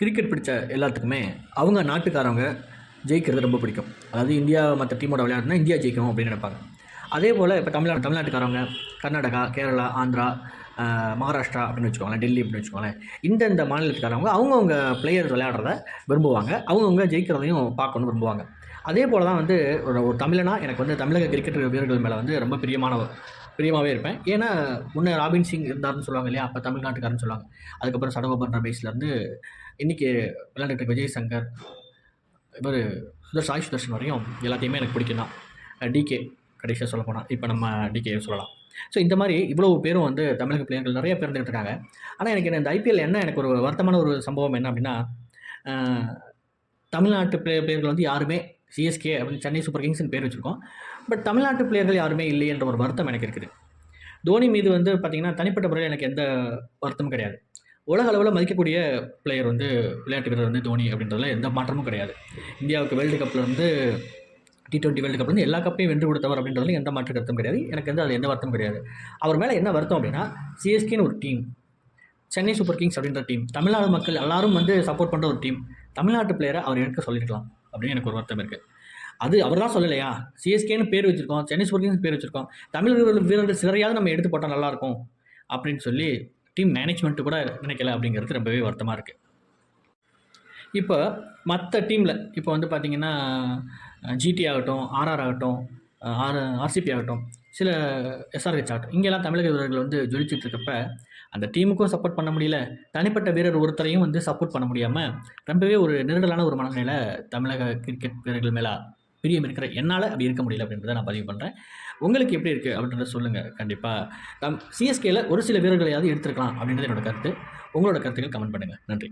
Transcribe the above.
Cricket பிடிச்ச எல்லாத்துக்குமே அவங்க நாட்டுக்காரவங்க ஜெயிக்கிறது ரொம்ப பிடிக்கும். அதாவது இந்தியா மற்ற டீமோட விளையாடுனா இந்தியா ஜெயிக்கணும் அப்படின்னு நினைப்பாங்க. அதே போல் இப்போ தமிழ்நாட்டுக்காரவங்க கர்நாடகா, கேரளா, ஆந்திரா, மகாராஷ்டிரா அப்படின்னு வச்சுக்கோங்களேன், டெல்லி அப்படின்னு வச்சுக்கோங்களேன், இந்த மாநிலத்துக்காரவங்க அவங்கவுங்க பிளேயர் விளையாடுறத விரும்புவாங்க. அவங்கவுங்க ஜெயிக்கிறதையும் பார்க்கணுன்னு விரும்புவாங்க. அதே போல் தான் வந்து ஒரு தமிழனா எனக்கு வந்து தமிழக கிரிக்கெட் வீரர்கள் மேலே வந்து ரொம்ப பிரியமாகவே இருப்பேன். ஏன்னா முன்னே ராபின் சிங் இருந்தாருன்னு சொல்லுவாங்க இல்லையா, அப்போ தமிழ்நாட்டுக்காரன்னு சொல்லுவாங்க. அதுக்கப்புறம் சடகோபன் ரமேஷ்லேருந்து இன்றைக்கி விளையாண்டுட்டு இருக்க விஜய் சங்கர், இவர் சாய் சுதர்ஷன் வரையும் எல்லாத்தையுமே எனக்கு பிடிக்கும் தான். டிகே கடைசியாக சொல்ல போனால் இப்போ நம்ம டிகே சொல்லலாம். ஸோ இந்த மாதிரி இவ்வளோ பேரும் வந்து தமிழக பிளேயர்கள் நிறைய பேர் இருந்துகிட்டு இருக்காங்க. ஆனால் இந்த ஐபிஎல் எனக்கு ஒரு வருத்தமான ஒரு சம்பவம் என்ன அப்படின்னா, தமிழ்நாட்டு பிளேயர்கள் வந்து யாருமே சிஎஸ்கே அப்படின்னு சென்னை சூப்பர் கிங்ஸ்னு பேர் வச்சுருக்கோம். பட் தமிழ்நாட்டு பிளேயர்கள் யாருமே இல்லை என்ற ஒரு வருத்தம் எனக்கு இருக்குது. தோனி மீது வந்து பார்த்திங்கன்னா தனிப்பட்ட முறையில் எனக்கு எந்த வருத்தமும் கிடையாது. உலக அளவில் மதிக்கக்கூடிய பிளேயர் வந்து விளையாட்டு வீரர் வந்து தோனி அப்படின்றதுல எந்த மாற்றமும் கிடையாது. இந்தியாவுக்கு வேர்ல்டு கப்லேருந்து T20 வேர்ல்டு கப்லேருந்து எல்லா கப்பையும் வென்று கொடுத்தவர் அப்படின்றதுல எந்த மாற்று கருத்தும் கிடையாது. எனக்கு வந்து அது எந்த வருத்தமும் கிடையாது. அவர் மேலே என்ன வருத்தம் அப்படின்னா, சிஎஸ்கேன்னு ஒரு டீம், சென்னை சூப்பர் கிங்ஸ் அப்படின்ற டீம், தமிழ்நாடு மக்கள் எல்லாரும் வந்து சப்போர்ட் பண்ணுற ஒரு டீம், தமிழ்நாட்டு பிளேயரை அவர் எடுக்க சொல்லியிருக்கலாம் அப்படின்னு எனக்கு ஒரு வருத்தம் இருக்குது. அது அவர் தான் சொல்லலையா, சிஎஸ்கேன்னு பேர் வச்சுருக்கோம், சென்னை சூப்பர் கிங்ஸ் பேர் வச்சுருக்கோம், தமிழ் வீரர்கள் சிலரையாவது நம்ம எடுத்து போட்டால் நல்லாயிருக்கும் அப்படின்னு சொல்லி டீம் மேனேஜ்மெண்ட்டு கூட நினைக்கல அப்படிங்கிறது ரொம்பவே வருத்தமாக இருக்குது. இப்போ மற்ற டீமில் இப்போ வந்து பார்த்திங்கன்னா ஜிடி ஆகட்டும், ஆர்ஆர் ஆகட்டும், ஆர்சிபி ஆகட்டும், சில எஸ்ஆர்ஹெச் ஆகட்டும், இங்கெல்லாம் தமிழக வீரர்கள் வந்து ஜொலிச்சுட்டு இருக்கப்ப அந்த டீமுக்கும் சப்போர்ட் பண்ண முடியல, தனிப்பட்ட வீரர் ஒருத்தரையும் வந்து சப்போர்ட் பண்ண முடியாமல் ரொம்பவே ஒரு நெருடலான ஒரு மனநிலையில் தமிழக கிரிக்கெட் வீரர்கள் மேலே பிரியம் இருக்கிற என்னால் அப்படி இருக்க முடியல அப்படின்றத நான் பதிவு பண்ணுறேன். உங்களுக்கு எப்படி இருக்குது அப்படின்றத சொல்லுங்கள். கண்டிப்பாக சிஎஸ்கேல ஒரு சில வீரர்களையாவது எடுத்துருக்கலாம் அப்படின்றது என்னோட கருத்து. உங்களோட கருத்துக்கள் கமெண்ட் பண்ணுங்கள். நன்றி.